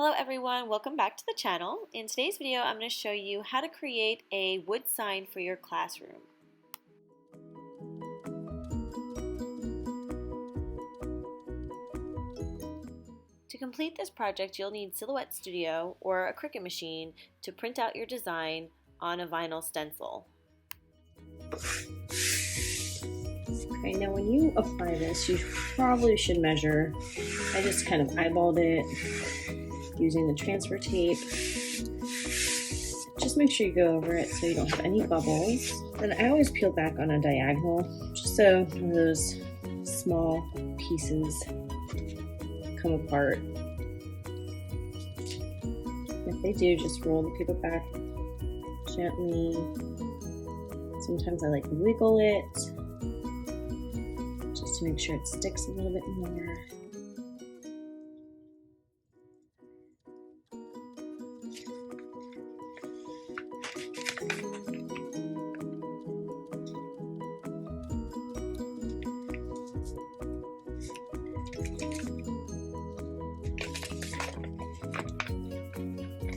Hello everyone, welcome back to the channel. In today's video, I'm going to show you how to create a wood sign for your classroom. To complete this project, you'll need Silhouette Studio or a Cricut machine to print out your design on a vinyl stencil. Okay, now when you apply this, you probably should measure. I just kind of eyeballed it using the transfer tape. Just make sure you go over it so you don't have any bubbles. And I always peel back on a diagonal just so those small pieces come apart. If they do, just roll the paper back gently. Sometimes I like to wiggle it just to make sure it sticks a little bit more.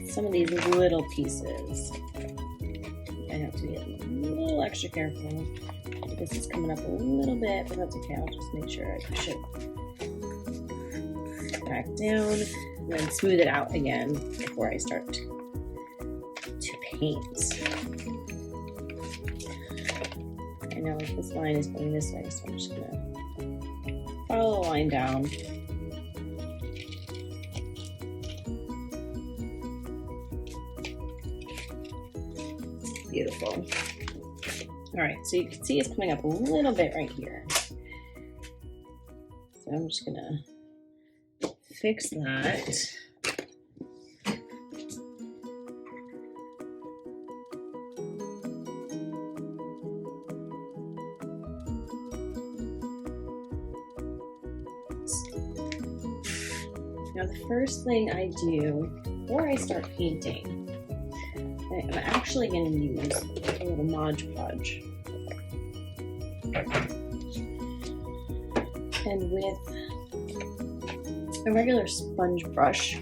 Some of these little pieces, I have to be a little extra careful. This is coming up a little bit, but that's okay. I'll just make sure I push it back down and then smooth it out again before I start to paint. I know this line is going this way, so I'm just gonna follow the line down. Beautiful. All right, so you can see it's coming up a little bit right here. So I'm just gonna fix that. Now the first thing I do before I start painting, I'm actually going to use a little Mod Podge. And with a regular sponge brush,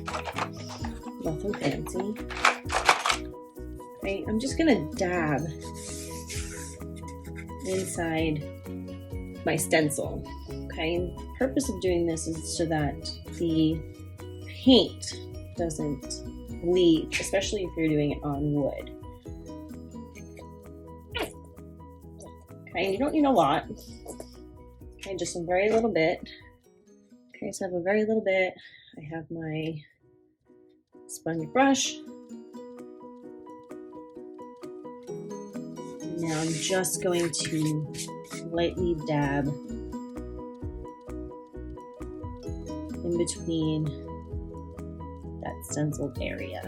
nothing fancy, right, I'm just going to dab inside my stencil. Okay, and the purpose of doing this is so that the paint doesn't bleed, especially if you're doing it on wood. Okay, and you don't need a lot. Okay, just a very little bit. Okay, so I have a very little bit. I have my sponge brush. And now I'm just going to lightly dab in between that stenciled area.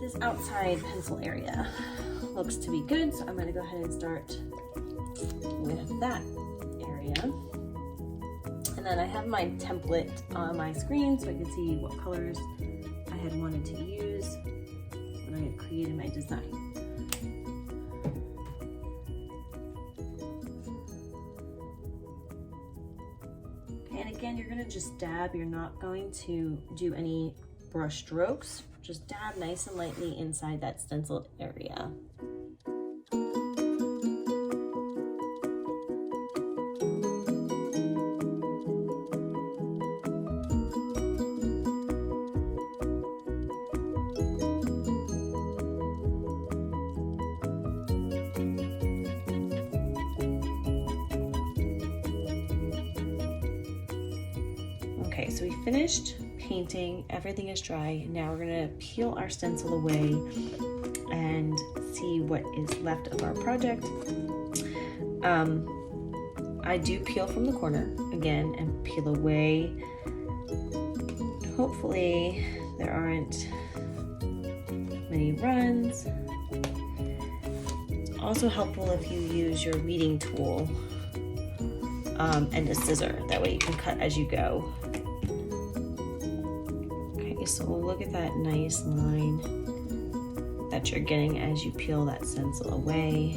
This outside pencil area looks to be good, so I'm going to go ahead and start with that area. And then I have my template on my screen so I can see what colors I had wanted to use when I had created my design. Okay, and again, you're going to just dab. You're not going to do any brush strokes. Just dab nice and lightly inside that stenciled area. Okay, so we finished painting, everything is dry. Now we're gonna peel our stencil away and see what is left of our project. I do peel from the corner again and peel away. Hopefully there aren't many runs. It's also helpful if you use your weeding tool and a scissor. That way you can cut as you go. Okay, so we'll look at that nice line that you're getting as you peel that stencil away.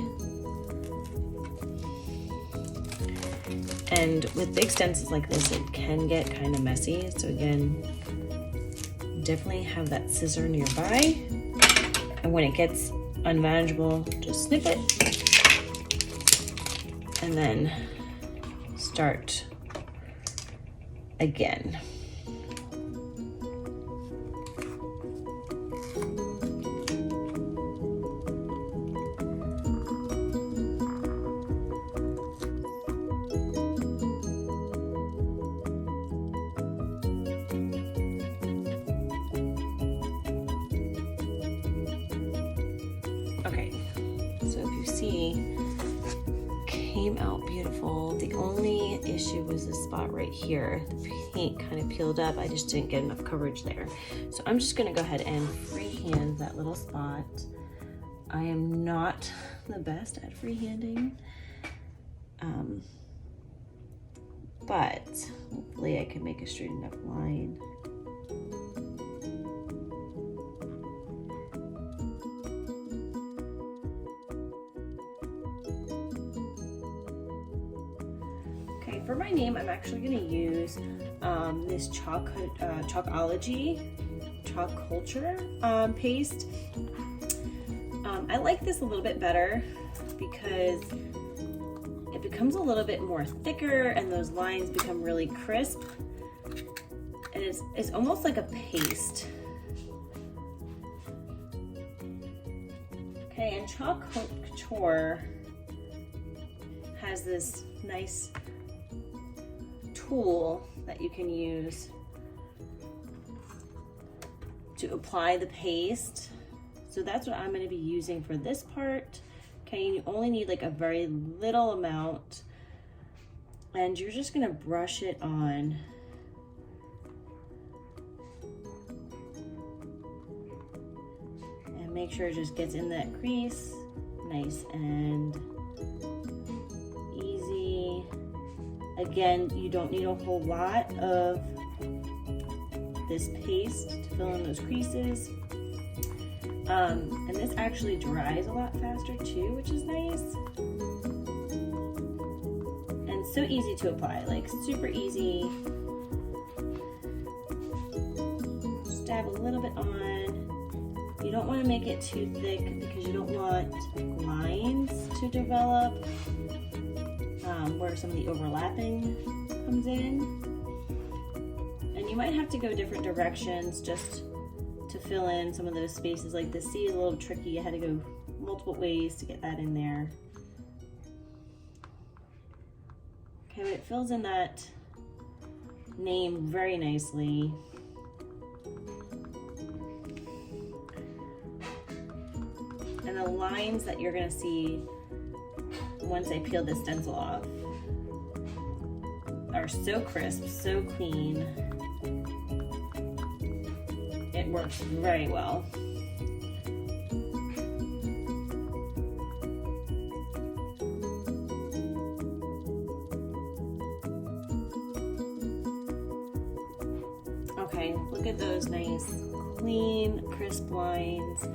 And with big stencils like this, it can get kind of messy. So again, definitely have that scissor nearby. And when it gets unmanageable, just snip it. And then start again. Okay, so if you see, came out beautiful. The only issue was this spot right here. The paint kind of peeled up. I just didn't get enough coverage there. So I'm just gonna go ahead and freehand that little spot. I am not the best at freehanding, but hopefully I can make a straight enough line. For my name, I'm actually going to use this Chalkology, Chalk Culture paste. I like this a little bit better because it becomes a little bit more thicker and those lines become really crisp. And it's almost like a paste. Okay, and Chalk Couture has this nice tool that you can use to apply the paste. So that's what I'm going to be using for this part. Okay, you only need like a very little amount, and you're just going to brush it on. And make sure it just gets in that crease, nice and easy. Again, you don't need a whole lot of this paste to fill in those creases. And this actually dries a lot faster too, which is nice. And so easy to apply, like super easy. Just dab a little bit on. You don't want to make it too thick because you don't want lines to develop where some of the overlapping comes in. And you might have to go different directions just to fill in some of those spaces. Like the C is a little tricky. I had to go multiple ways to get that in there. Okay, but it fills in that name very nicely. And the lines that you're gonna see once I peel this stencil off are so crisp, so clean. It works very well. Okay, look at those nice, clean, crisp lines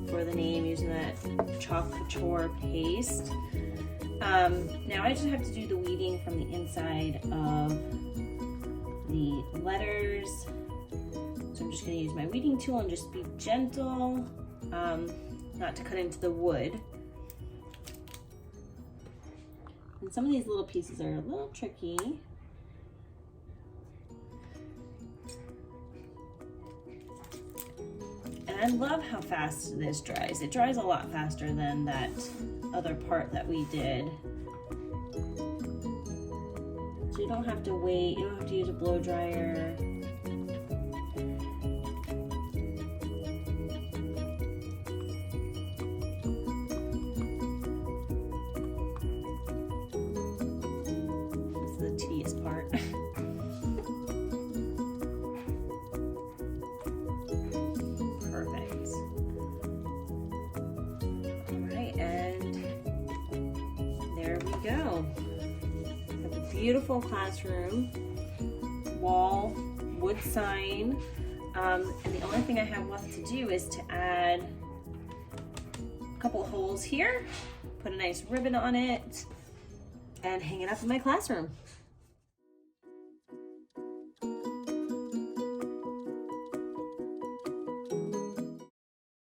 for the name using that Chalk Couture paste. Now I just have to do the weeding from the inside of the letters. So I'm just going to use my weeding tool and just be gentle, not to cut into the wood. And some of these little pieces are a little tricky. And I love how fast this dries. It dries a lot faster than that other part that we did. So you don't have to wait, you don't have to use a blow dryer. This is the tedious part. Perfect. All right, and there we go. Have a beautiful classroom, wall, wood sign, and the only thing I have left to do is to add couple holes here, put a nice ribbon on it, and hang it up in my classroom.